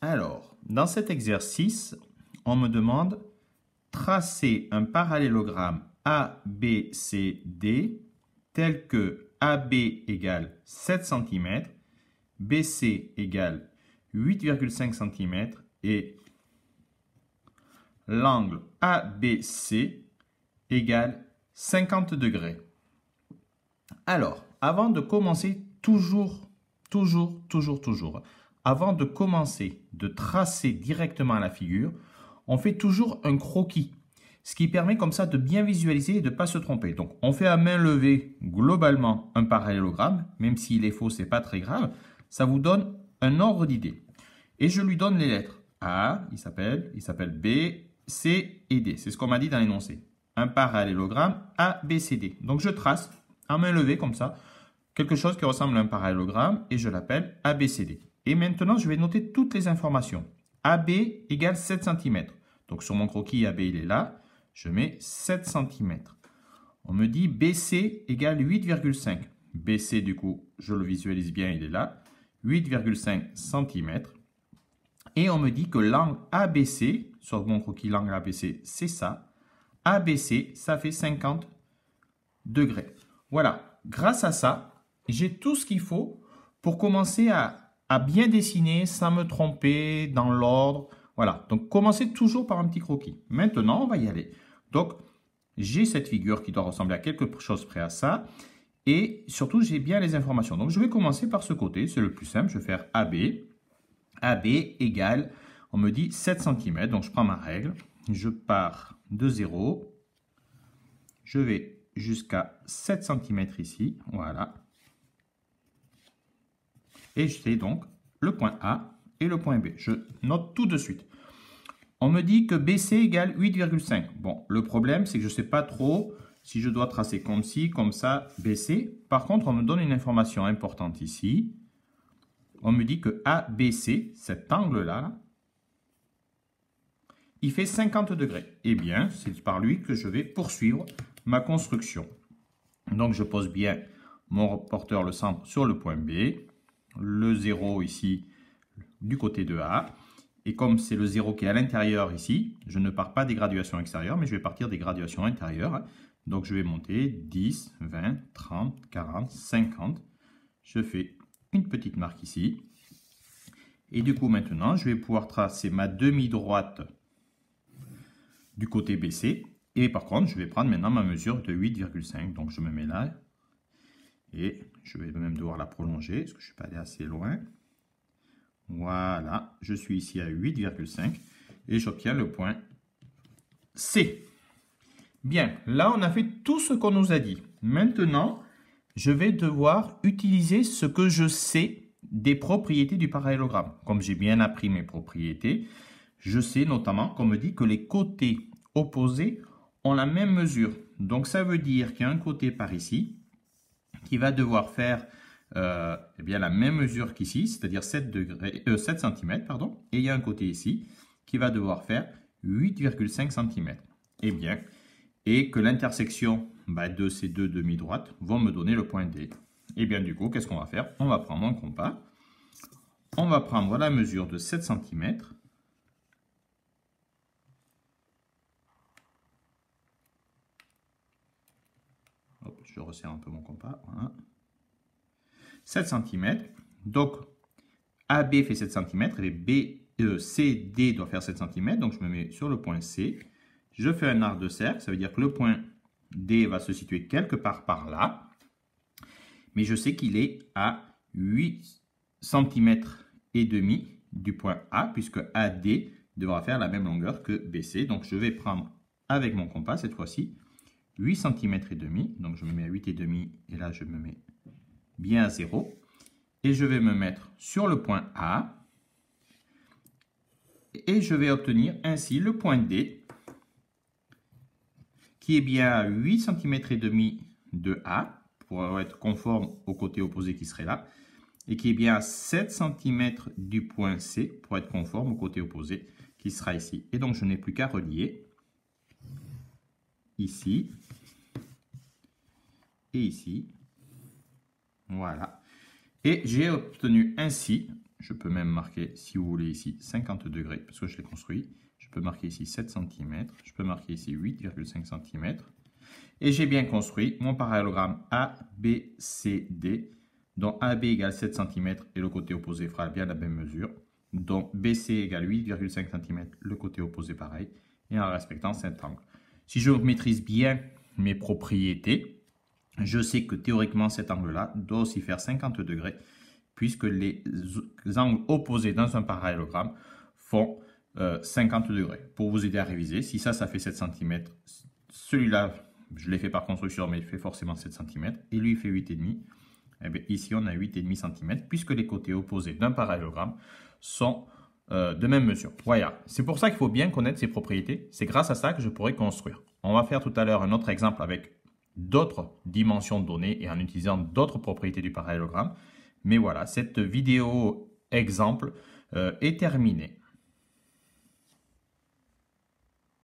Alors, dans cet exercice, on me demande tracer un parallélogramme ABCD tel que AB égale 7 cm, BC égale 8,5 cm et l'angle ABC égale 50 degrés. Alors, avant de commencer, avant de commencer de tracer directement la figure, on fait toujours un croquis, ce qui permet comme ça de bien visualiser et de ne pas se tromper. Donc, on fait à main levée globalement un parallélogramme, même s'il est faux, ce n'est pas très grave. Ça vous donne un ordre d'idée. Et je lui donne les lettres. A, il s'appelle B, C et D. C'est ce qu'on m'a dit dans l'énoncé. Un parallélogramme ABCD. Donc, je trace à main levée comme ça, quelque chose qui ressemble à un parallélogramme et je l'appelle ABCD. Et maintenant, je vais noter toutes les informations. AB égale 7 cm. Donc, sur mon croquis, AB, il est là. Je mets 7 cm. On me dit BC égale 8,5. BC, du coup, je le visualise bien, il est là. 8,5 cm. Et on me dit que l'angle ABC, sur mon croquis, l'angle ABC, c'est ça. ABC, ça fait 50 degrés. Voilà, grâce à ça, j'ai tout ce qu'il faut pour commencer à bien dessiner sans me tromper dans l'ordre. Voilà, donc commencez toujours par un petit croquis. Maintenant, on va y aller. Donc, j'ai cette figure qui doit ressembler à quelque chose près à ça. Et surtout, j'ai bien les informations. Donc, je vais commencer par ce côté. C'est le plus simple. Je vais faire AB. AB égale, on me dit 7 cm. Donc, je prends ma règle. Je pars de 0. Je vais jusqu'à 7 cm ici. Voilà. Et j'ai donc le point A et le point B. Je note tout de suite. On me dit que BC égale 8,5. Bon, le problème, c'est que je ne sais pas trop si je dois tracer comme ci, comme ça, BC. Par contre, on me donne une information importante ici. On me dit que ABC, cet angle-là, il fait 50 degrés. Eh bien, c'est par lui que je vais poursuivre ma construction. Donc, je pose bien mon porteur, le centre, sur le point B. Le 0 ici, du côté de A. Et comme c'est le 0 qui est à l'intérieur ici, je ne pars pas des graduations extérieures, mais je vais partir des graduations intérieures. Donc, je vais monter 10, 20, 30, 40, 50. Je fais une petite marque ici. Et du coup, maintenant, je vais pouvoir tracer ma demi-droite du côté BC. Et par contre, je vais prendre maintenant ma mesure de 8,5. Donc, je me mets là. Et je vais même devoir la prolonger, parce que je ne suis pas allé assez loin. Voilà, je suis ici à 8,5 et j'obtiens le point C. Bien, là on a fait tout ce qu'on nous a dit. Maintenant, je vais devoir utiliser ce que je sais des propriétés du parallélogramme. Comme j'ai bien appris mes propriétés, je sais notamment qu'on me dit que les côtés opposés ont la même mesure. Donc ça veut dire qu'il y a un côté par ici qui va devoir faire eh bien, la même mesure qu'ici, c'est-à-dire 7 cm, pardon, et il y a un côté ici qui va devoir faire 8,5 cm. Eh bien, et que l'intersection de ces deux demi-droites vont me donner le point D. Eh bien, du coup, qu'est-ce qu'on va faire? On va prendre un compas, on va prendre la mesure de 7 cm, hop, je resserre un peu mon compas, voilà. 7 cm, donc AB fait 7 cm, et CD doit faire 7 cm, donc je me mets sur le point C, je fais un arc de cercle, ça veut dire que le point D va se situer quelque part par là, mais je sais qu'il est à 8 cm et demi du point A, puisque AD devra faire la même longueur que BC, donc je vais prendre avec mon compas cette fois-ci 8 cm et demi, donc je me mets à 8 et demi, et là je me mets bien à 0. Et je vais me mettre sur le point A. Et je vais obtenir ainsi le point D, qui est bien à 8 cm et demi de A, pour être conforme au côté opposé qui serait là, et qui est bien à 7 cm du point C, pour être conforme au côté opposé qui sera ici. Et donc je n'ai plus qu'à relier ici et ici. Voilà. Et j'ai obtenu ainsi, Je peux même marquer, si vous voulez, ici 50 degrés, parce que je l'ai construit. Je peux marquer ici 7 cm. Je peux marquer ici 8,5 cm. Et j'ai bien construit mon parallélogramme ABCD, dont AB égale 7 cm et le côté opposé fera bien la même mesure. Donc BC égale 8,5 cm, le côté opposé pareil, et en respectant cet angle. Si je maîtrise bien mes propriétés, je sais que théoriquement cet angle-là doit aussi faire 50 degrés, puisque les angles opposés dans un parallélogramme font 50 degrés. Pour vous aider à réviser, si ça fait 7 cm, celui-là, je l'ai fait par construction, mais il fait forcément 7 cm, et lui il fait 8,5. Eh bien, ici, on a 8,5 cm, puisque les côtés opposés d'un parallélogramme sont de même mesure. Voilà, c'est pour ça qu'il faut bien connaître ses propriétés. C'est grâce à ça que je pourrais construire. On va faire tout à l'heure un autre exemple avec d'autres dimensions données et en utilisant d'autres propriétés du parallélogramme. Mais voilà, cette vidéo exemple est terminée.